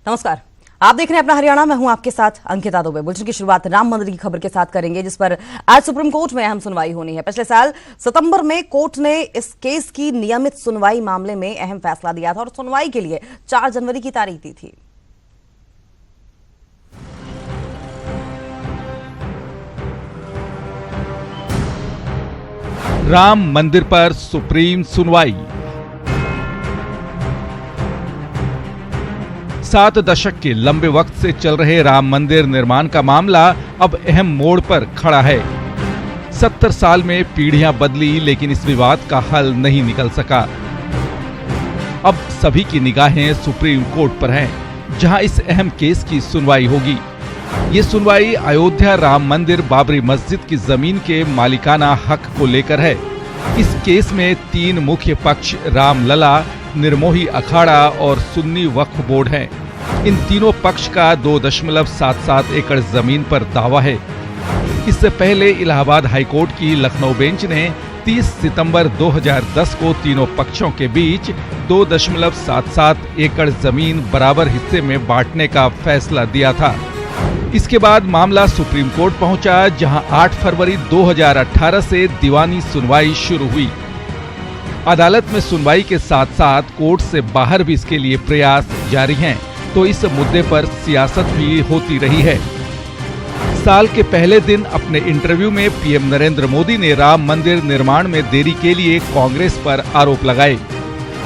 नमस्कार, आप देख रहे हैं अपना हरियाणा। मैं हूं आपके साथ अंकिता दुबे। बुलेटिन की शुरुआत राम मंदिर की खबर के साथ करेंगे, जिस पर आज सुप्रीम कोर्ट में अहम सुनवाई होनी है। पिछले साल सितंबर में कोर्ट ने इस केस की नियमित सुनवाई मामले में अहम फैसला दिया था और सुनवाई के लिए 4 जनवरी की तारीख दी थी। राम मंदिर पर सुप्रीम सुनवाई। 7 दशक के लंबे वक्त से चल रहे राम मंदिर निर्माण का मामला अब अहम मोड़ पर खड़ा है। 70 साल में पीढ़ियां बदली, लेकिन इस विवाद का हल नहीं निकल सका। अब सभी की निगाहें सुप्रीम कोर्ट पर हैं, जहां इस अहम केस की सुनवाई होगी। ये सुनवाई अयोध्या राम मंदिर बाबरी मस्जिद की जमीन के मालिकाना हक को लेकर है। इस केस में 3 मुख्य पक्ष रामलला, निर्मोही अखाड़ा और सुन्नी वक्फ बोर्ड हैं। इन तीनों पक्ष का 2.77 एकड़ जमीन पर दावा है। इससे पहले इलाहाबाद हाईकोर्ट की लखनऊ बेंच ने 30 सितंबर 2010 को तीनों पक्षों के बीच 2.77 एकड़ जमीन बराबर हिस्से में बांटने का फैसला दिया था। इसके बाद मामला सुप्रीम कोर्ट पहुंचा, जहां 8 फरवरी 2018 से दीवानी सुनवाई शुरू हुई। अदालत में सुनवाई के साथ साथ कोर्ट से बाहर भी इसके लिए प्रयास जारी हैं, तो इस मुद्दे पर सियासत भी होती रही है। साल के पहले दिन अपने इंटरव्यू में पीएम नरेंद्र मोदी ने राम मंदिर निर्माण में देरी के लिए कांग्रेस पर आरोप लगाए।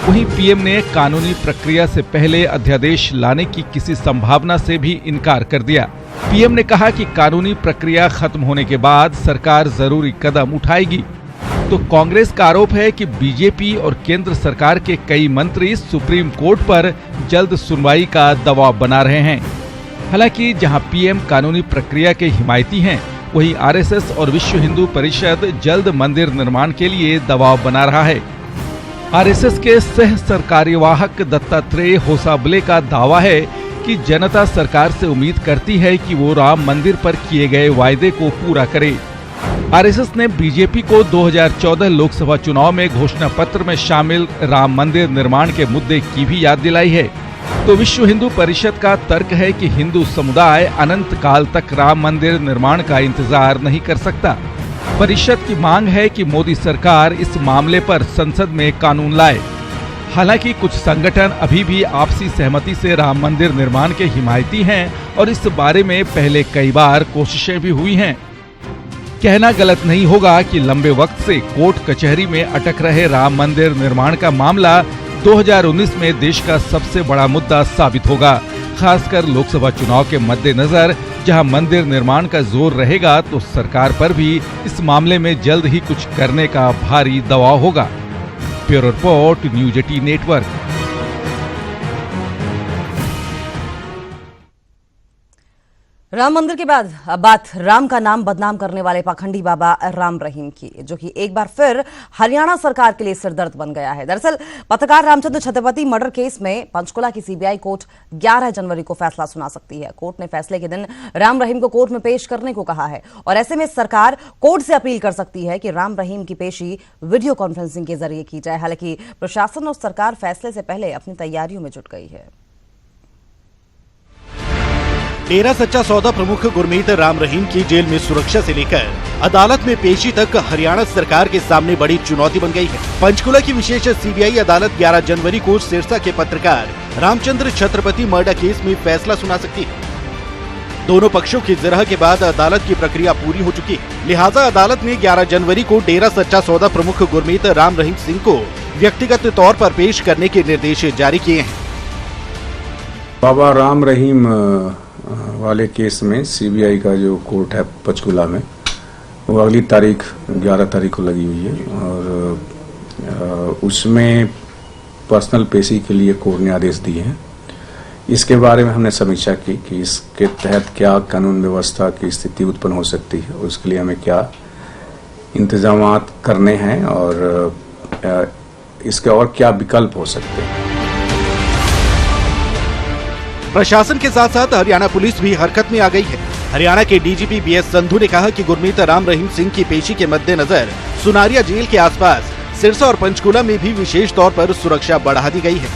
वहीं पीएम ने कानूनी प्रक्रिया से पहले अध्यादेश लाने की किसी संभावना से भी इनकार कर दिया। पीएम ने कहा कि कानूनी प्रक्रिया खत्म होने के बाद सरकार जरूरी कदम उठाएगी। तो कांग्रेस का आरोप है कि बीजेपी और केंद्र सरकार के कई मंत्री सुप्रीम कोर्ट पर जल्द सुनवाई का दबाव बना रहे हैं। हालांकि जहां पीएम कानूनी प्रक्रिया के हिमायती हैं, वहीं आरएसएस और विश्व हिंदू परिषद जल्द मंदिर निर्माण के लिए दबाव बना रहा है। आरएसएस के सह सरकार्यवाहक दत्तात्रेय होसाबले का दावा है कि जनता सरकार से उम्मीद करती है कि वो राम मंदिर पर किए गए वायदे को पूरा करे। आरएसएस ने बीजेपी को 2014 लोकसभा चुनाव में घोषणा पत्र में शामिल राम मंदिर निर्माण के मुद्दे की भी याद दिलाई है। तो विश्व हिंदू परिषद का तर्क है कि हिंदू समुदाय अनंत काल तक राम मंदिर निर्माण का इंतजार नहीं कर सकता। परिषद की मांग है कि मोदी सरकार इस मामले पर संसद में कानून लाए। हालांकि कुछ संगठन अभी भी आपसी सहमति से राम मंदिर निर्माण के हिमायती हैं और इस बारे में पहले कई बार कोशिशें भी हुई हैं। कहना गलत नहीं होगा कि लंबे वक्त से कोर्ट कचहरी में अटक रहे राम मंदिर निर्माण का मामला 2019 में देश का सबसे बड़ा मुद्दा साबित होगा। खासकर लोकसभा चुनाव के मद्देनजर जहां मंदिर निर्माण का जोर रहेगा, तो सरकार पर भी इस मामले में जल्द ही कुछ करने का भारी दबाव होगा। Bureau report, news 18 network. Ram मंदिर के बाद अब बात राम का नाम बदनाम करने वाले पाखंडी बाबा राम रहीम की, जो कि एक बार फिर हरियाणा सरकार के लिए सिरदर्द बन गया है। दरअसल पत्रकार रामचंद्र छत्रपति मर्डर केस में पंचकुला की सीबीआई कोर्ट 11 जनवरी को फैसला सुना सकती है। कोर्ट ने फैसले के दिन राम रहीम को कोर्ट में पेश करने को कहा है और ऐसे में सरकार कोर्ट से अपील कर सकती है कि राम रहीम की पेशी वीडियो कॉन्फ्रेंसिंग के जरिए की जाए। हालांकि प्रशासन और सरकार फैसले से पहले अपनी तैयारियों में जुट गई है। डेरा सच्चा सौदा प्रमुख गुरमीत राम रहीम की जेल में सुरक्षा से लेकर अदालत में पेशी तक हरियाणा सरकार के सामने बड़ी चुनौती बन गई है। पंचकुला की विशेष सीबीआई अदालत 11 जनवरी को सिरसा के पत्रकार रामचंद्र छत्रपति मर्डर केस में फैसला सुना सकती है। दोनों पक्षों की जिरह के बाद अदालत की प्रक्रिया पूरी हो चुकी है। लिहाजा अदालत ने 11 जनवरी को डेरा सच्चा सौदा प्रमुख गुरमीत राम रहीम सिंह को व्यक्तिगत तौर पर पेश करने के निर्देश जारी किए हैं। बाबा राम रहीम वाले केस में सीबीआई का जो कोर्ट है पंचकुला में, वो अगली तारीख 11 तारीख को लगी हुई है और उसमें पर्सनल पेशी के लिए कोर्ट ने आदेश दिए हैं। इसके बारे में हमने समीक्षा की कि इसके तहत क्या कानून व्यवस्था की स्थिति उत्पन्न हो सकती है और उसके लिए हमें क्या इंतजाम करने हैं और इसके और क्या विकल्प हो सकते हैं। प्रशासन के साथ साथ हरियाणा पुलिस भी हरकत में आ गई है। हरियाणा के डीजीपी बीएस संधू ने कहा कि गुरमीत राम रहीम सिंह की पेशी के मद्देनजर सुनारिया जेल के आसपास सिरसा और पंचकुला में भी विशेष तौर पर सुरक्षा बढ़ा दी गई है।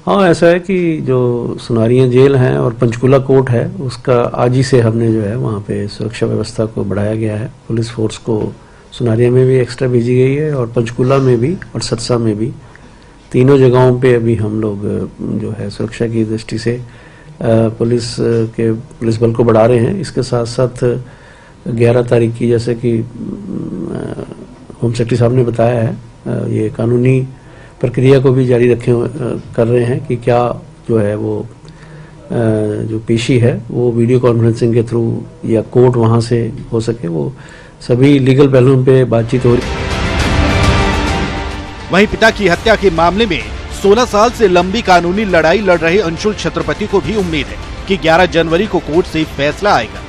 हाँ, ऐसा है कि जो सुनारिया जेल हैं और पंचकूला कोर्ट है, उसका आज ही से हमने जो है वहाँ पे सुरक्षा व्यवस्था को बढ़ाया गया है। पुलिस फोर्स को सुनारिया में भी एक्स्ट्रा भेजी गई है और पंचकूला में भी और सतसा में भी, तीनों जगहों पे अभी हम लोग जो है सुरक्षा की दृष्टि से पुलिस बल को बढ़ा रहे हैं। इसके साथ साथ 11 तारीख की, जैसे कि होम सेक्रेटरी साहब ने बताया है, ये कानूनी प्रक्रिया को भी जारी कर रहे हैं कि क्या जो है वो जो पेशी है वो वीडियो कॉन्फ्रेंसिंग के थ्रू या कोर्ट वहां से हो सके, वो सभी लीगल पहलुओं पे बातचीत हो रही। वहीं पिता की हत्या के मामले में 16 साल से लंबी कानूनी लड़ाई लड़ रहे अंशुल छत्रपति को भी उम्मीद है कि 11 जनवरी को कोर्ट से फैसला आएगा।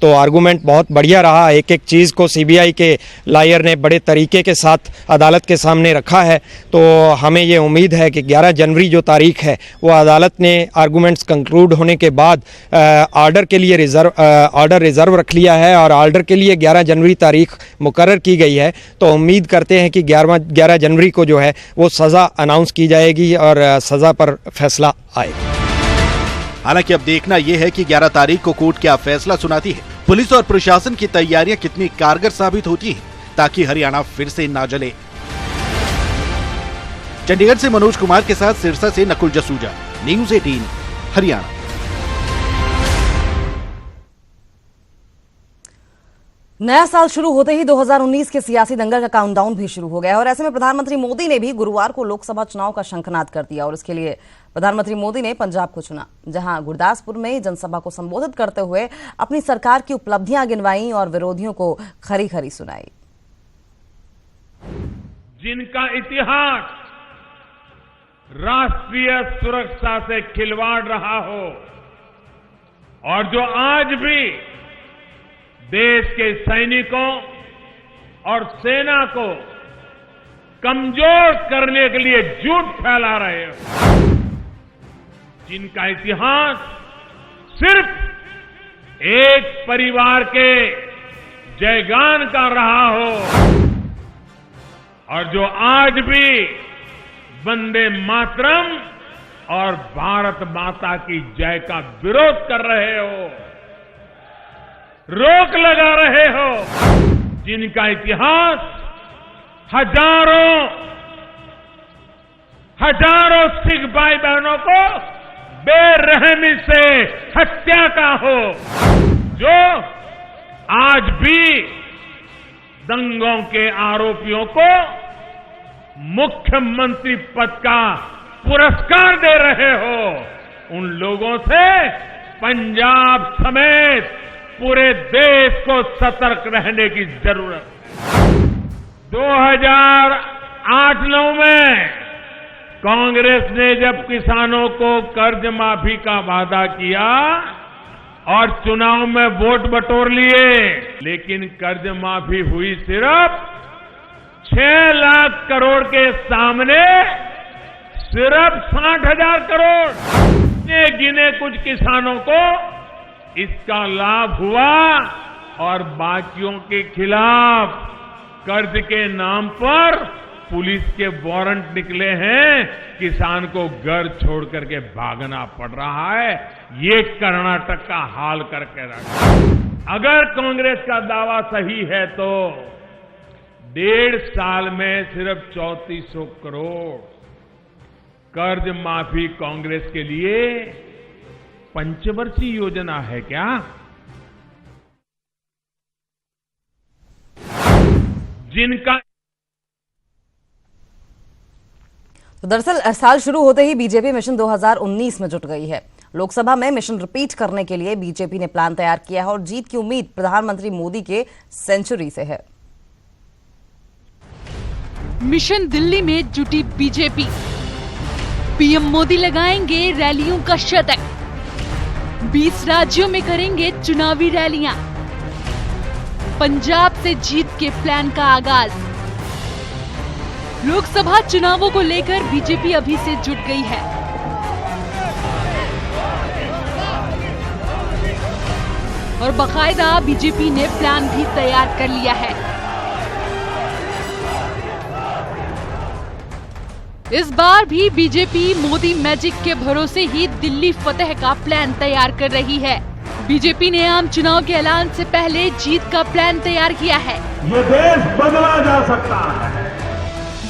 तो आर्गुमेंट बहुत बढ़िया रहा। एक एक चीज़ को सीबीआई के लॉयर ने बड़े तरीके के साथ अदालत के सामने रखा है। तो हमें ये उम्मीद है कि 11 जनवरी जो तारीख है वो अदालत ने आर्गुमेंट्स कंक्लूड होने के बाद ऑर्डर के लिए रिजर्व रख लिया है और ऑर्डर के लिए 11 जनवरी तारीख मुकर्रर की गई है। तो उम्मीद करते हैं कि 11 जनवरी को जो है वो सज़ा अनाउंस की जाएगी और सज़ा पर फैसला आएगा। हालांकि अब देखना यह है कि 11 तारीख को कोर्ट क्या फैसला सुनाती है। पुलिस और प्रशासन की तैयारियां कितनी कारगर साबित होती हैं ताकि हरियाणा फिर से ना जले। चंडीगढ़ से मनोज कुमार के साथ सिरसा से नकुल जसूजा, न्यूज़ 18 हरियाणा। नया साल शुरू होते ही 2019 के सियासी दंगल का काउंटडाउन भी शुरू हो गया है और ऐसे में प्रधानमंत्री मोदी ने भी गुरुवार को लोकसभा चुनाव का शंखनाद कर दिया और इसके लिए प्रधानमंत्री मोदी ने पंजाब को चुना, जहां गुरदासपुर में जनसभा को संबोधित करते हुए अपनी सरकार की उपलब्धियां गिनवाई और विरोधियों को खरी खरी सुनाई। जिनका इतिहास राष्ट्रीय सुरक्षा से खिलवाड़ रहा हो और जो आज भी देश के सैनिकों और सेना को कमजोर करने के लिए झूठ फैला रहे हो, जिनका इतिहास सिर्फ एक परिवार के जयगान का रहा हो और जो आज भी वंदे मातरम और भारत माता की जय का विरोध कर रहे हो, रोक लगा रहे हो, जिनका इतिहास हजारों सिख भाई बहनों को बेरहमी से हत्या का हो, जो आज भी दंगों के आरोपियों को मुख्यमंत्री पद का पुरस्कार दे रहे हो, उन लोगों से पंजाब समेत पूरे देश को सतर्क रहने की जरूरत है। 2008-9 में कांग्रेस ने जब किसानों को कर्ज माफी का वादा किया और चुनाव में वोट बटोर लिए, लेकिन कर्ज माफी हुई सिर्फ 6 लाख करोड़ के सामने सिर्फ 60,000 करोड़। गिने कुछ किसानों को इसका लाभ हुआ और बाकियों के खिलाफ कर्ज के नाम पर पुलिस के वारंट निकले हैं, किसान को घर छोड़ करके भागना पड़ रहा है। ये कर्नाटक का हाल करके रखा। अगर कांग्रेस का दावा सही है तो 1.5 साल में सिर्फ 3400 करोड़ कर्ज माफी कांग्रेस के लिए पंचवर्षीय योजना है क्या? जिनका तो दरअसल साल शुरू होते ही बीजेपी मिशन 2019 में जुट गई है। लोकसभा में मिशन रिपीट करने के लिए बीजेपी ने प्लान तैयार किया है और जीत की उम्मीद प्रधानमंत्री मोदी के सेंचुरी से है। मिशन दिल्ली में जुटी बीजेपी, पीएम मोदी लगाएंगे रैलियों का शतक, 20 राज्यों में करेंगे चुनावी रैलियां, पंजाब से जीत के प्लान का आगाज। लोकसभा चुनावों को लेकर बीजेपी अभी से जुट गई है। और बाकायदा बीजेपी ने प्लान भी तैयार कर लिया है। इस बार भी बीजेपी मोदी मैजिक के भरोसे ही दिल्ली फतेह का प्लान तैयार कर रही है। बीजेपी ने आम चुनाव के ऐलान से पहले जीत का प्लान तैयार किया है। ये देश बदला जा सकता है,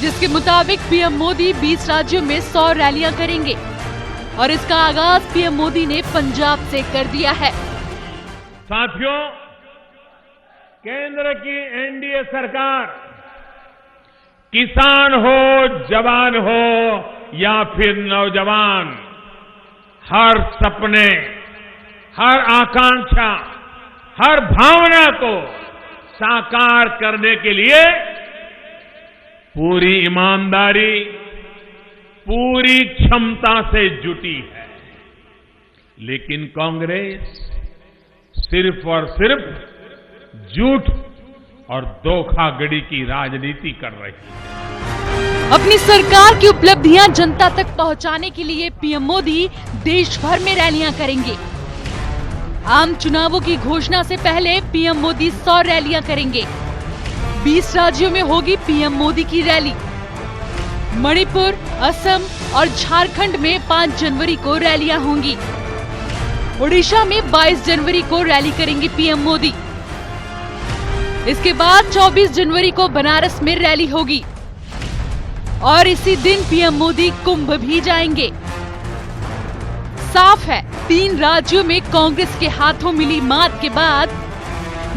जिसके मुताबिक पीएम मोदी 20 राज्यों में 100 रैलियां करेंगे और इसका आगाज पीएम मोदी ने पंजाब से कर दिया है। साथियों, केंद्र की एनडीए सरकार किसान हो, जवान हो या फिर नौजवान, हर सपने, हर आकांक्षा, हर भावना को साकार करने के लिए पूरी ईमानदारी, पूरी क्षमता से जुटी है। लेकिन कांग्रेस सिर्फ और सिर्फ झूठ और धोखाधड़ी की राजनीति कर रही है। अपनी सरकार की उपलब्धियां जनता तक पहुंचाने के लिए पीएम मोदी देश भर में रैलियां करेंगे। आम चुनावों की घोषणा से पहले पीएम मोदी 100 रैलियां करेंगे। 20 राज्यों में होगी पीएम मोदी की रैली। मणिपुर, असम और झारखंड में 5 जनवरी को रैलियां होंगी। ओडिशा में 22 जनवरी को रैली करेंगे पीएम मोदी। इसके बाद 24 जनवरी को बनारस में रैली होगी और इसी दिन पीएम मोदी कुंभ भी जाएंगे। साफ है, 3 राज्यों में कांग्रेस के हाथों मिली मात के बाद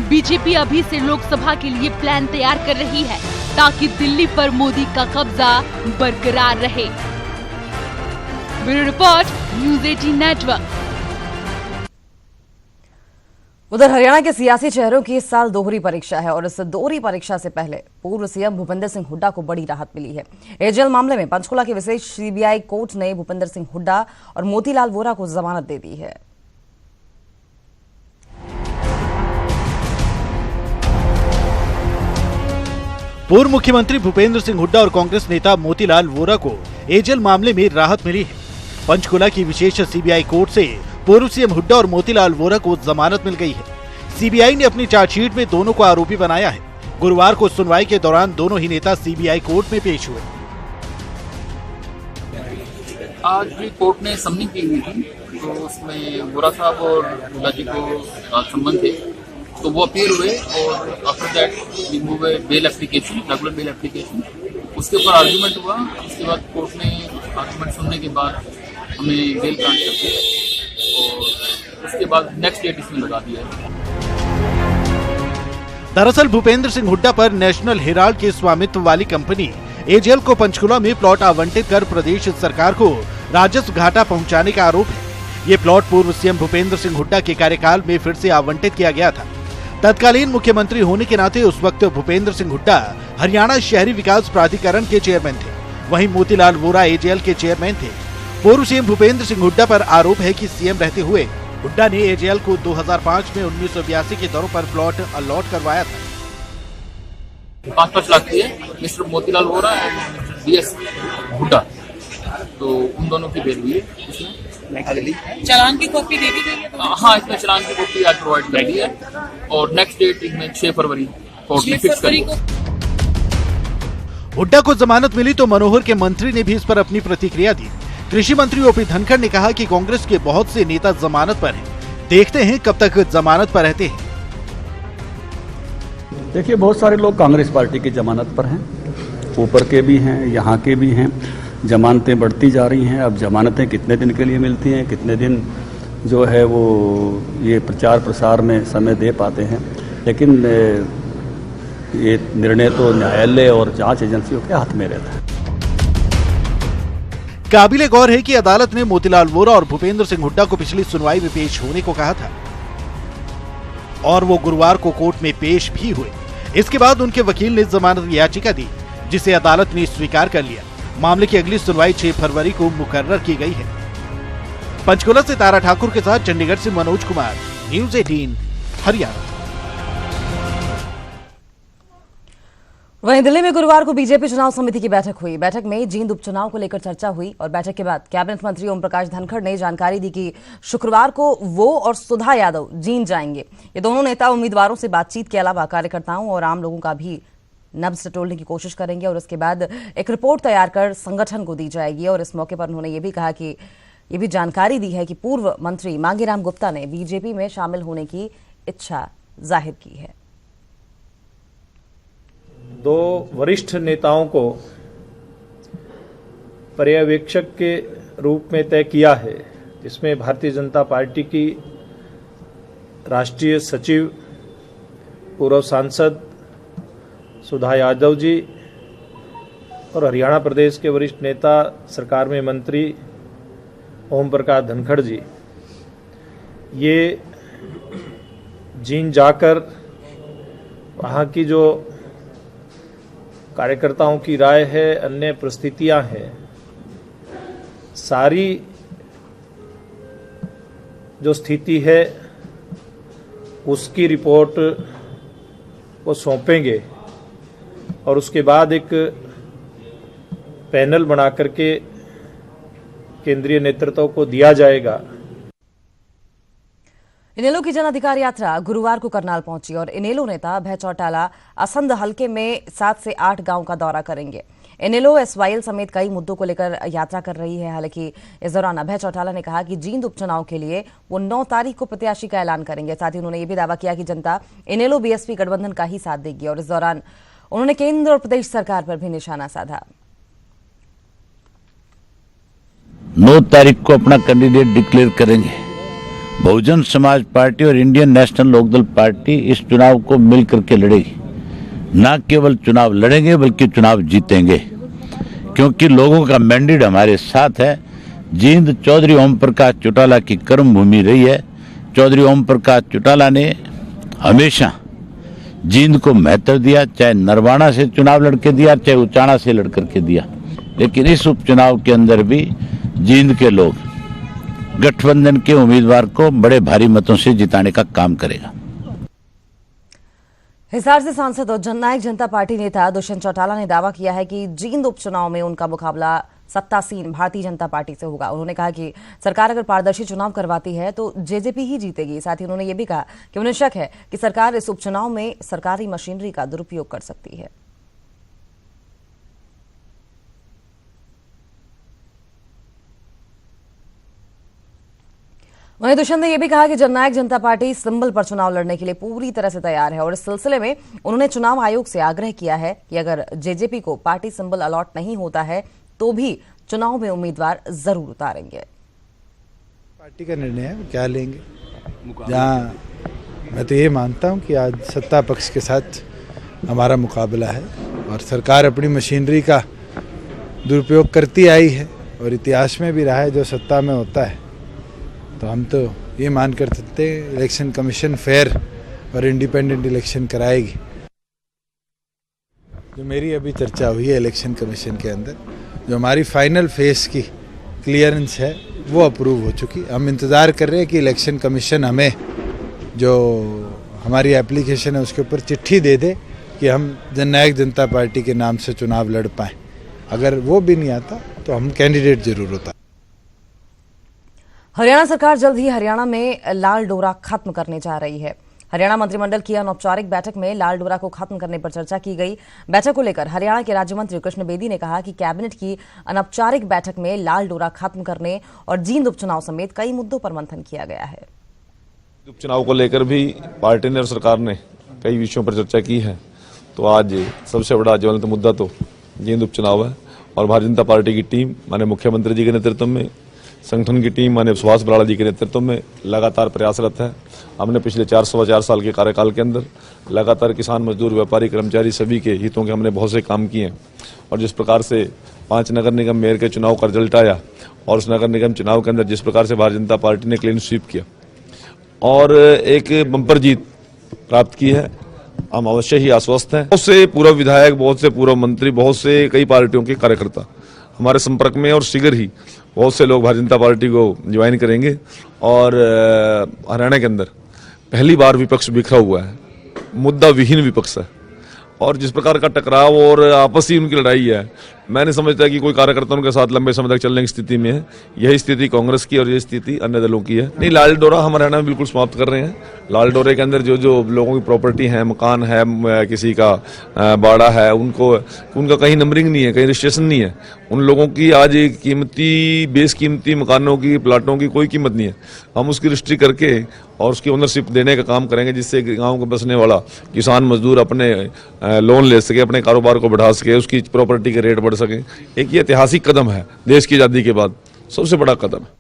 बीजेपी अभी से लोकसभा के लिए प्लान तैयार कर रही है ताकि दिल्ली पर मोदी का कब्जा बरकरार रहे। Bureau report, news 18 network. उधर हरियाणा के सियासी चेहरों की इस साल दोहरी परीक्षा है और इस दोहरी परीक्षा से पहले पूर्व सीएम भूपेंद्र सिंह हुड्डा को बड़ी राहत मिली है। एजेएल मामले में पंचकुला की विशेष सीबीआई कोर्ट ने भूपेंद्र सिंह हुड्डा और मोतीलाल वोरा को जमानत दे दी है। पूर्व मुख्यमंत्री भूपेंद्र सिंह हुड्डा और कांग्रेस नेता मोतीलाल वोरा को एजेएल मामले में राहत मिली है। पंचकुला की विशेष सीबीआई कोर्ट से पूर्व सीएम हुड्डा और मोतीलाल वोरा को जमानत मिल गई है। सीबीआई ने अपनी चार्जशीट में दोनों को आरोपी बनाया है। गुरुवार को सुनवाई के दौरान दोनों ही नेता सीबीआई कोर्ट में पेश हुए। आज भी कोर्ट ने समनी की हुई थी, तो उसमें वोरा साहब और हुड्डा जी को संबंध थे, तो वो अपीयर हुए और after that we move bail application, regular bail application. उसके ऊपर आर्ग्यूमेंट हुआ। उसके बाद कोर्ट ने आर्ग्यूमेंट सुनने के बाद हमें बेल ग्रांट कर दी और उसके बाद नेक्स्ट डेट इसमें लगा दिया है। दरअसल भूपेंद्र सिंह हुड्डा पर नेशनल हेराल्ड के स्वामित्व वाली कंपनी एजेएल को पंचकुला में प्लॉट आवंटित कर प्रदेश सरकार को राजस्व घाटा पहुंचाने का आरोप है। ये प्लॉट पूर्व सीएम भूपेंद्र सिंह हुड्डा के कार्यकाल में फिर से आवंटित किया गया था। तत्कालीन मुख्यमंत्री होने के नाते उस वक्त भूपेंद्र सिंह हुड्डा हरियाणा शहरी विकास प्राधिकरण के चेयरमैन थे, वहीं मोतीलाल वोरा एजेएल के चेयरमैन थे। पूर्व सीएम भूपेंद्र सिंह हुड्डा पर आरोप है कि सीएम रहते हुए हुड्डा ने एजेएल को 2005 में 1982 के दरों पर प्लॉट अलॉट करवाया था। 5-5 लाख की है मिस्टर मोतीलाल वोरा और मिस्टर डीएस हुड्डा, तो उन दोनों की बेल हुई है। इसमें चालान की कॉपी दे दी गई है? हाँ, इसमें चालान की कॉपी आज प्रोवाइड कर दी है और नेक्स्ट डेट इसमें 6 फरवरी कोर्ट ने फिक्स कर दी। हुड्डा को जमानत मिली तो मनोहर के मंत्री ने भी इस पर अपनी प्रतिक्रिया दी। कृषि मंत्री ओपी धनखड़ ने कहा कि कांग्रेस के बहुत से नेता जमानत पर हैं, देखते हैं कब तक जमानत पर रहते हैं। देखिए, बहुत सारे लोग कांग्रेस पार्टी की जमानत पर हैं, ऊपर के भी हैं, यहाँ के भी हैं। जमानतें बढ़ती जा रही हैं। अब जमानतें कितने दिन के लिए मिलती हैं, कितने दिन जो है वो ये प्रचार प्रसार में समय दे पाते हैं, लेकिन ये निर्णय तो न्यायालय और जांच एजेंसियों के हाथ में रहता है। काबिले गौर है कि अदालत ने मोतीलाल वोरा और भूपेंद्र सिंह हुड्डा को पिछली सुनवाई में पेश होने को कहा था और वो गुरुवार को कोर्ट में पेश भी हुए। इसके बाद उनके वकील ने जमानत याचिका दी, जिसे अदालत ने स्वीकार कर लिया। मामले की अगली सुनवाई 6 फरवरी को मुकर्रर की गई है। पंचकुला से तारा ठाकुर के साथ चंडीगढ़ से मनोज कुमार, न्यूज़ 18 हरियाणा। वहीं दिल्ली में गुरुवार को बीजेपी चुनाव समिति की बैठक हुई। बैठक में जींद उपचुनाव को लेकर चर्चा हुई और बैठक के बाद कैबिनेट मंत्री ओम प्रकाश धनखड़ ने जानकारी दी कि शुक्रवार को वो और सुधा यादव जींद जाएंगे। ये दोनों नेता उम्मीदवारों से बातचीत के अलावा कार्यकर्ताओं और आम लोगों का भी नब्ज टटोलने की कोशिश करेंगे और उसके बाद एक रिपोर्ट तैयार कर संगठन को दी जाएगी। और इस मौके पर उन्होंने ये भी कहा कि ये भी जानकारी दी है कि पूर्व मंत्री मांगेराम गुप्ता ने बीजेपी में शामिल होने की इच्छा जाहिर की है। 2 वरिष्ठ नेताओं को पर्यवेक्षक के रूप में तय किया है, जिसमें भारतीय जनता पार्टी की राष्ट्रीय सचिव पूर्व सांसद सुधा यादव जी और हरियाणा प्रदेश के वरिष्ठ नेता सरकार में मंत्री ओम प्रकाश धनखड़ जी ये जींद जाकर वहाँ की जो कार्यकर्ताओं की राय है, अन्य परिस्थितियां हैं, सारी जो स्थिति है उसकी रिपोर्ट वो सौंपेंगे और उसके बाद एक पैनल बना करके केंद्रीय नेतृत्व को दिया जाएगा। इनेलो की जन अधिकार यात्रा गुरुवार को करनाल पहुंची और इनेलो नेता अभय चौटाला असंध हलके में 7 से 8 गांव का दौरा करेंगे। इनेलो एसवाईएल समेत कई मुद्दों को लेकर यात्रा कर रही है। हालांकि इस दौरान अभय चौटाला ने कहा कि जींद उपचुनाव के लिए वो 9 तारीख को प्रत्याशी का ऐलान करेंगे। साथ ही उन्होंने ये भी दावा किया कि जनता इनेलो बीएसपी गठबंधन का ही साथ देगी और इस दौरान उन्होंने केंद्र और प्रदेश सरकार पर भी निशाना साधा। 9 तारीख को अपना कैंडिडेट डिक्लेयर करेंगे। बहुजन समाज पार्टी और इंडियन नेशनल लोकदल पार्टी इस चुनाव को मिल करके लड़ेगी। न केवल चुनाव लड़ेंगे बल्कि चुनाव जीतेंगे, क्योंकि लोगों का मैंडेट हमारे साथ है। जींद चौधरी ओम प्रकाश चौटाला की कर्म भूमि रही है। चौधरी ओम प्रकाश चौटाला ने हमेशा जींद को महत्व दिया, चाहे नरवाना से चुनाव लड़के दिया, चाहे उचाना से लड़कर के दिया। लेकिन इस उपचुनाव के अंदर भी जींद के लोग गठबंधन के उम्मीदवार को बड़े भारी मतों से जिताने का काम करेगा। हिसार से सांसद और जननायक जनता पार्टी नेता दुष्यंत चौटाला ने दावा किया है कि जींद उपचुनाव में उनका मुकाबला सत्तासीन भारतीय जनता पार्टी से होगा। उन्होंने कहा कि सरकार अगर पारदर्शी चुनाव करवाती है तो जेजेपी ही जीतेगी। साथ ही उन्होंने ये भी कहा कि उन्हें शक है कि सरकार इस उपचुनाव में सरकारी मशीनरी का दुरुपयोग कर सकती है। वहीं दुष्यंत ने यह भी कहा कि जननायक जनता पार्टी सिंबल पर चुनाव लड़ने के लिए पूरी तरह से तैयार है और इस सिलसिले में उन्होंने चुनाव आयोग से आग्रह किया है कि अगर जेजेपी को पार्टी सिंबल अलॉट नहीं होता है तो भी चुनाव में उम्मीदवार जरूर उतारेंगे। पार्टी का निर्णय है, क्या लेंगे। जहां मैं तो ये मानता हूं कि आज सत्ता पक्ष के साथ हमारा मुकाबला है और सरकार अपनी मशीनरी का दुरुपयोग करती आई है और इतिहास में भी रहा है। जो सत्ता में होता है तो हम तो ये मान कर सकते हैं इलेक्शन कमीशन फेयर और इंडिपेंडेंट इलेक्शन कराएगी। जो मेरी अभी चर्चा हुई है इलेक्शन कमीशन के अंदर, जो हमारी फाइनल फेज की क्लियरेंस है वो अप्रूव हो चुकी। हम इंतज़ार कर रहे हैं कि इलेक्शन कमीशन हमें जो हमारी एप्लीकेशन है उसके ऊपर चिट्ठी दे दे कि हम जननायक जनता पार्टी के नाम से चुनाव लड़ पाएँ। अगर वो भी नहीं आता तो हम कैंडिडेट जरूर होता। हरियाणा सरकार जल्द ही हरियाणा में लाल डोरा खत्म करने जा रही है। हरियाणा मंत्रिमंडल की अनौपचारिक बैठक में लाल डोरा को खत्म करने पर चर्चा की गई। बैठक को लेकर हरियाणा के राज्य मंत्री कृष्ण बेदी ने कहा कि कैबिनेट की अनौपचारिक बैठक में लाल डोरा खत्म करने और जींद उपचुनाव समेत कई मुद्दों पर मंथन किया गया है। उपचुनाव को लेकर भी पार्टी ने और सरकार ने कई विषयों पर चर्चा की है। तो आज सबसे बड़ा ज्वलंत मुद्दा तो जींद उपचुनाव है और भारतीय जनता पार्टी की टीम माननीय मुख्यमंत्री जी के नेतृत्व में, संगठन की टीम माननीय सुभाष बराला जी के नेतृत्व में लगातार प्रयासरत है। हमने पिछले 4 साल के कार्यकाल के अंदर लगातार किसान, मजदूर, व्यापारी, कर्मचारी सभी के हितों के हमने बहुत से काम किए हैं और जिस प्रकार से 5 नगर निगम मेयर के चुनाव का रिजल्ट आया और उस नगर निगम चुनाव के अंदर जिस प्रकार से भारतीय जनता पार्टी ने क्लीन स्वीप किया और एक बम्पर जीत प्राप्त की है, हम अवश्य ही आश्वस्त हैं। बहुत से पूर्व विधायक, बहुत से पूर्व मंत्री, बहुत से कई पार्टियों के कार्यकर्ता हमारे संपर्क में और शीघ्र ही बहुत से लोग भारतीय जनता पार्टी को ज्वाइन करेंगे और हरियाणा के अंदर पहली बार विपक्ष बिखरा हुआ है, मुद्दा विहीन विपक्ष है और जिस प्रकार का टकराव और आपसी उनकी लड़ाई है, मैं नहीं समझता कि कोई कार्यकर्ता उनके साथ लंबे समय तक चलने की स्थिति में है। यही स्थिति कांग्रेस की और यही स्थिति अन्य दलों की है। नहीं, लाल डोरा हम हरियाणा में बिल्कुल समाप्त कर रहे हैं। लाल डोरे के अंदर जो जो लोगों की प्रॉपर्टी है, मकान है, किसी का बाड़ा है, उनका कहीं नंबरिंग नहीं है, कहीं रजिस्ट्रेशन नहीं है। उन लोगों की आज बेशकीमती मकानों की, प्लाटों की कोई कीमत नहीं है। हम उसकी रजिस्ट्री करके और उसकी ओनरशिप देने का काम करेंगे, जिससे गांव में बसने वाला किसान मजदूर अपने लोन ले सके, अपने कारोबार को बढ़ा सके, उसकी प्रॉपर्टी के रेट बढ़ सके। एक ये ऐतिहासिक कदम है, देश की आजादी के बाद सबसे बड़ा कदम है।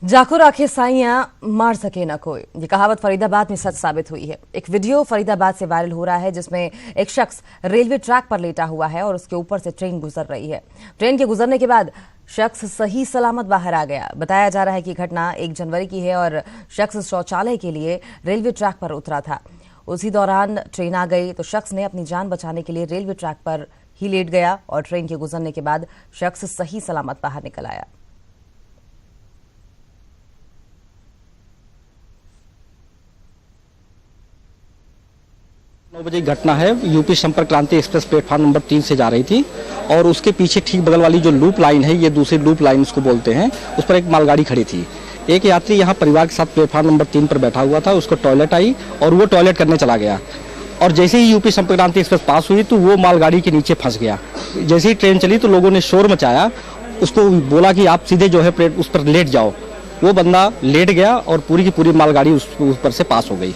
जाको राखे साइयां मार सके ना कोई, ये कहावत फरीदाबाद में सच साबित हुई है। एक वीडियो फरीदाबाद से वायरल हो रहा है जिसमें एक शख्स रेलवे ट्रैक पर लेटा हुआ है और उसके ऊपर से ट्रेन गुजर रही है। ट्रेन के गुजरने के बाद शख्स सही सलामत बाहर आ गया। बताया जा रहा है कि घटना 1 जनवरी की है और शख्स शौचालय के लिए रेलवे ट्रैक पर उतरा था। उसी दौरान ट्रेन आ गई तो शख्स ने अपनी जान बचाने के लिए रेलवे ट्रैक पर ही लेट गया और ट्रेन के गुजरने के बाद शख्स सही सलामत बाहर निकल आया। 9 बजे की घटना है। यूपी संपर्क क्रांति एक्सप्रेस प्लेटफॉर्म नंबर 3 से जा रही थी और उसके पीछे ठीक बगल वाली जो लूप लाइन है, ये दूसरी लूप लाइन उसको बोलते हैं, उस पर एक मालगाड़ी खड़ी थी। एक यात्री यहाँ परिवार के साथ प्लेटफॉर्म नंबर 3 पर बैठा हुआ था, उसको टॉयलेट आई और वो टॉयलेट करने चला गया और जैसे ही यूपी संपर्क क्रांति एक्सप्रेस पास हुई तो वो मालगाड़ी के नीचे फंस गया। जैसे ही ट्रेन चली तो लोगों ने शोर मचाया, उसको बोला कि आप सीधे जो है उस पर लेट जाओ। वो बंदा लेट गया और पूरी की पूरी मालगाड़ी उस पर से पास हो गई।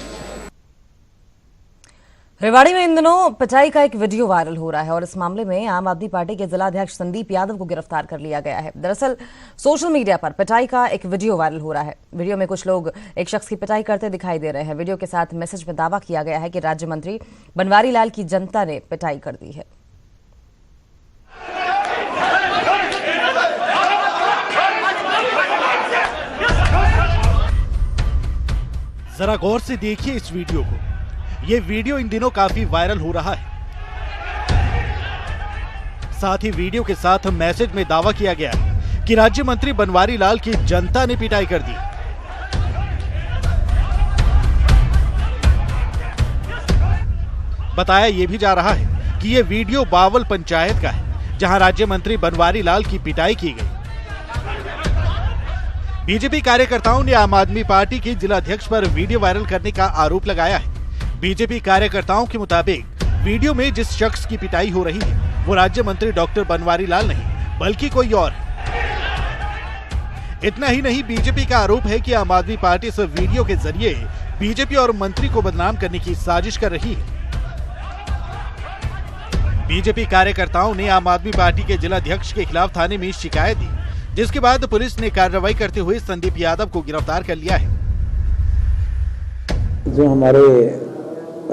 रेवाड़ी में इन दिनों पिटाई का एक वीडियो वायरल हो रहा है और इस मामले में आम आदमी पार्टी के जिला अध्यक्ष संदीप यादव को गिरफ्तार कर लिया गया है। दरअसल सोशल मीडिया पर पिटाई का एक वीडियो वायरल हो रहा है। वीडियो में कुछ लोग एक शख्स की पिटाई करते दिखाई दे रहे हैं। वीडियो के साथ मैसेज में दावा किया गया है कि राज्य मंत्री बनवारी लाल की जनता ने पिटाई कर दी है। जरा गौर से देखिए इस वीडियो को। ये वीडियो इन दिनों काफी वायरल हो रहा है। साथ ही वीडियो के साथ मैसेज में दावा किया गया है कि राज्य मंत्री बनवारी लाल की जनता ने पिटाई कर दी। बताया यह भी जा रहा है कि यह वीडियो बावल पंचायत का है, जहां राज्य मंत्री बनवारी लाल की पिटाई की गई। बीजेपी कार्यकर्ताओं ने आम आदमी पार्टी के जिला अध्यक्ष पर वीडियो वायरल करने का आरोप लगाया है। बीजेपी कार्यकर्ताओं के मुताबिक वीडियो में जिस शख्स की पिटाई हो रही है वो राज्य मंत्री डॉक्टर बनवारी लाल नहीं बल्कि कोई और है। इतना ही नहीं, बीजेपी का आरोप है कि आम आदमी पार्टी इस वीडियो के जरिए बीजेपी और मंत्री को बदनाम करने की साजिश कर रही है। बीजेपी कार्यकर्ताओं ने आम आदमी पार्टी के जिला अध्यक्ष के खिलाफ थाने में शिकायत दी, जिसके बाद पुलिस ने कार्रवाई करते हुए संदीप यादव को गिरफ्तार कर लिया है। जो हमारे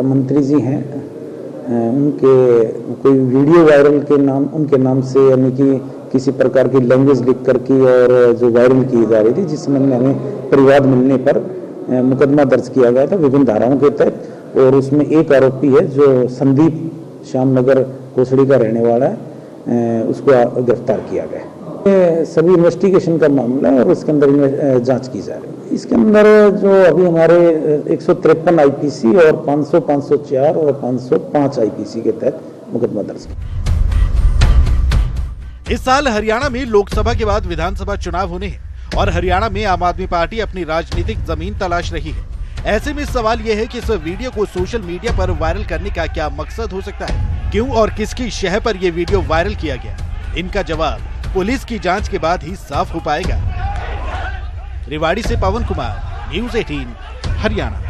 मंत्री जी हैं, उनके कोई वीडियो वायरल के नाम, उनके नाम से यानी कि किसी प्रकार की लैंग्वेज लिख करके और जो वायरल की जा रही थी, जिस संबंध में हमें परिवाद मिलने पर मुकदमा दर्ज किया गया था विभिन्न धाराओं के तहत। और उसमें एक आरोपी है जो संदीप श्यामनगर कोसड़ी का रहने वाला है, उसको गिरफ्तार किया गया। सभी इन्वेस्टिगेशन का मामला है और उसके अंदर जांच की जा रही है। इसके अंदर जो अभी हमारे 153 आईपीसी और 500, 504 और 505 आईपीसी के तहत मुकदमा दर्ज किया। इस साल हरियाणा में लोकसभा के बाद विधानसभा चुनाव होने हैं और हरियाणा में आम आदमी पार्टी अपनी राजनीतिक जमीन तलाश रही है। ऐसे में सवाल यह है कि इस वीडियो को सोशल मीडिया पर वायरल करने का क्या मकसद हो सकता है, क्यों और किसकी शह पर यह वीडियो वायरल किया गया? इनका जवाब पुलिस की जांच के बाद ही साफ हो पाएगा। रेवाड़ी से पवन कुमार, न्यूज़ 18 हरियाणा।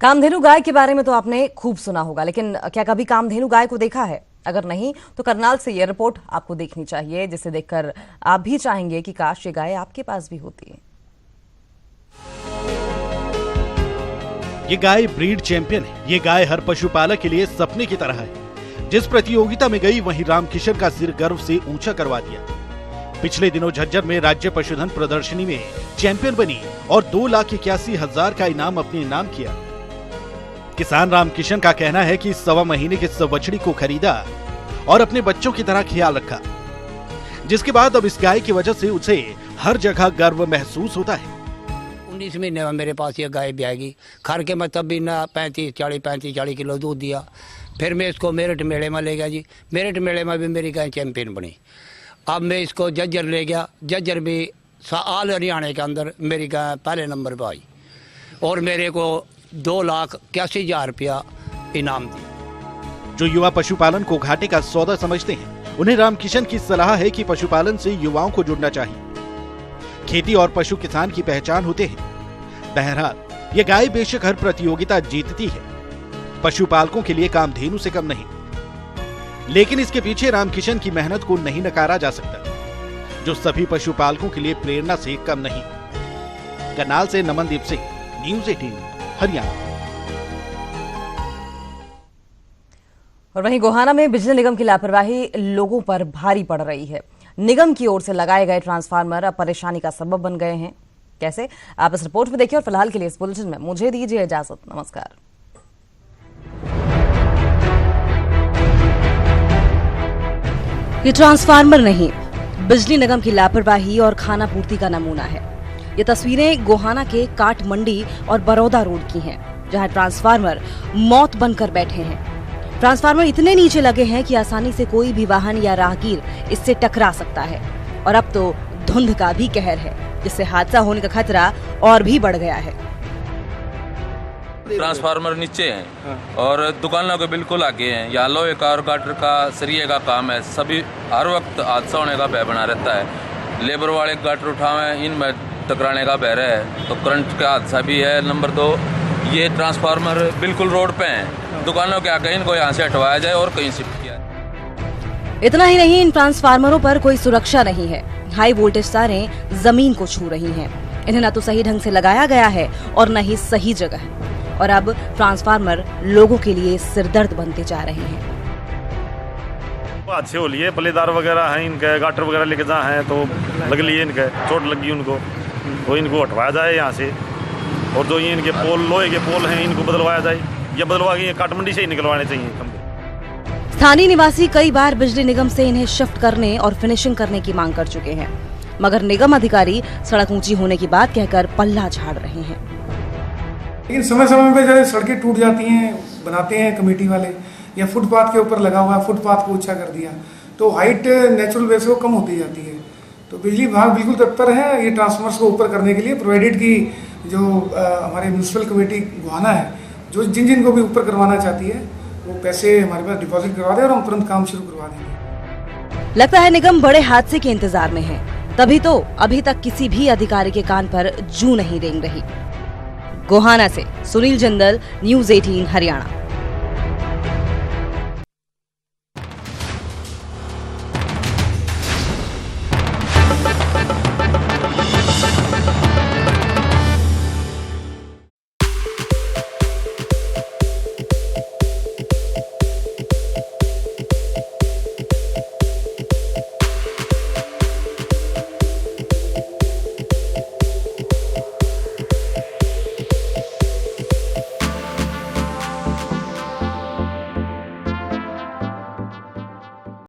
कामधेनु गाय के बारे में तो आपने खूब सुना होगा, लेकिन क्या कभी कामधेनु गाय को देखा है? अगर नहीं तो करनाल से यह रिपोर्ट आपको देखनी चाहिए, जिसे देखकर आप भी चाहेंगे कि काश ये गाय आपके पास भी होती है। ये गाय ब्रीड चैंपियन है। ये गाय हर पशुपालक के लिए सपने की तरह है। जिस प्रतियोगिता में गई वहीं रामकिशन का सिर गर्व से ऊंचा करवा दिया। पिछले दिनों झज्जर में राज्य पशुधन प्रदर्शनी में चैंपियन बनी और 2,81,000 का इनाम अपने नाम किया। किसान रामकिशन का कहना है कि 1.25 महीने के इस बछड़ी को खरीदा और अपने बच्चों की तरह ख्याल रखा, जिसके बाद अब इस गाय की वजह से उसे हर जगह गर्व महसूस होता है। 19 महीने में मेरे पास ये गाय भी आएगी। खर के मैं तब भी ना 35-40 किलो दूध दिया। फिर मैं इसको मेरठ मेले में ले गया जी। मेरठ मेले में भी मेरी गाय चैंपियन बनी। अब मैं इसको जज्जर ले गया। जज्जर भी ऑल हरियाणा के अंदर मेरी गाय पहले नंबर पर आई और मेरे को 2,81,000 रुपया इनाम दिया। जो युवा पशुपालन को घाटे का सौदा समझते हैं, उन्हें रामकिशन की सलाह है कि पशुपालन से युवाओं को जुड़ना चाहिए। खेती और पशु किसान की पहचान होते हैं। बहरहाल ये गाय बेशक हर प्रतियोगिता जीतती है, पशुपालकों के लिए कामधेनु से कम नहीं, लेकिन इसके पीछे रामकिशन की मेहनत को नहीं नकारा जा सकता, जो सभी पशुपालकों के लिए प्रेरणा से कम नहीं। करनाल से नमनदीप सिंह, न्यूज़ 18 हरियाणा। और वहीं गोहाना में बिजली निगम की लापरवाही लोगों पर भारी पड़ रही है। निगम की ओर से लगाए गए ट्रांसफार्मर अब परेशानी का सबब बन गए हैं। कैसे, आप इस रिपोर्ट में देखिए और फिलहाल के लिए इस बुलेटिन में मुझे दीजिए इजाजत। नमस्कार। ये ट्रांसफार्मर नहीं, बिजली निगम की लापरवाही और खानापूर्ति का नमूना है। ये तस्वीरें गोहाना के काट मंडी और बड़ौदा रोड की हैं, जहां ट्रांसफार्मर मौत बनकर बैठे हैं। ट्रांसफार्मर इतने नीचे लगे हैं कि आसानी से कोई भी वाहन या राहगीर इससे टकरा सकता है। और अब तो धुंध का भी कहर है, जिससे हादसा होने का खतरा और भी बढ़ गया है। ट्रांसफार्मर नीचे हैं और दुकानों के बिल्कुल आगे हैं। यहाँ लोहे का और गाटर का सरिये का काम है। सभी हर वक्त हादसा होने का भय बना रहता है। लेबर वाले गाटर उठावे, इनमें टकराने का भय है, तो करंट का हादसा भी है। नंबर 2, ये ट्रांसफार्मर बिल्कुल रोड पे हैं। दुकानों के आगे इनको यहाँ से हटवाया जाए और कहीं शिफ्ट किया जाए। इतना ही नहीं, इन ट्रांसफार्मरों पर कोई सुरक्षा नहीं है। हाई वोल्टेज तारें जमीन को छू रही हैं। इन्हें न तो सही ढंग से लगाया गया है और न ही सही जगह। और अब ट्रांसफार्मर लोगों के लिए सिरदर्द बनते जा रहे हैं। अच्छे हो लिए, पल्लेदार वगैरह हैं, इनके गाटर वगैरह लेके जा हैं तो लग लिए, इनके चोट लगी उनको, तो इनको हटवाया जाए यहाँ से। और जो ये इनके पोल, लोहे के पोल हैं, इनको बदलवाया जाए या बदलवा के काट मंडी से ही निकलवाने चाहिए। स्थानीय निवासी कई बार बिजली निगम से इन्हें शिफ्ट करने और फिनिशिंग करने की मांग कर चुके हैं, मगर निगम अधिकारी सड़क ऊंची होने की बात कहकर पल्ला झाड़ रहे हैं। लेकिन समय समय पे जब सड़कें टूट जाती हैं, बनाते हैं कमेटी वाले, या फुटपाथ के ऊपर लगा हुआ है, फुटपाथ को ऊंचा कर दिया, तो हाइट नेचुरल वे से कम होती जाती है। तो बिजली विभाग बिल्कुल तत्पर है ये ट्रांसफार्मर्स को ऊपर करने के लिए। प्रोवाइडेड की जो हमारे म्यूनसिपल कमेटी गोहाना है, जो जिन को भी ऊपर करवाना चाहती है, वो पैसे हमारे पास डिपॉजिट करवा दें और हम तुरंत काम शुरू करवा देंगे। लगता है निगम बड़े हादसे के इंतजार में है, तभी तो अभी तक किसी भी अधिकारी के कान पर जूं नहीं रेंग रही। गोहाना से सुनील जिंदल, न्यूज़ 18 हरियाणा।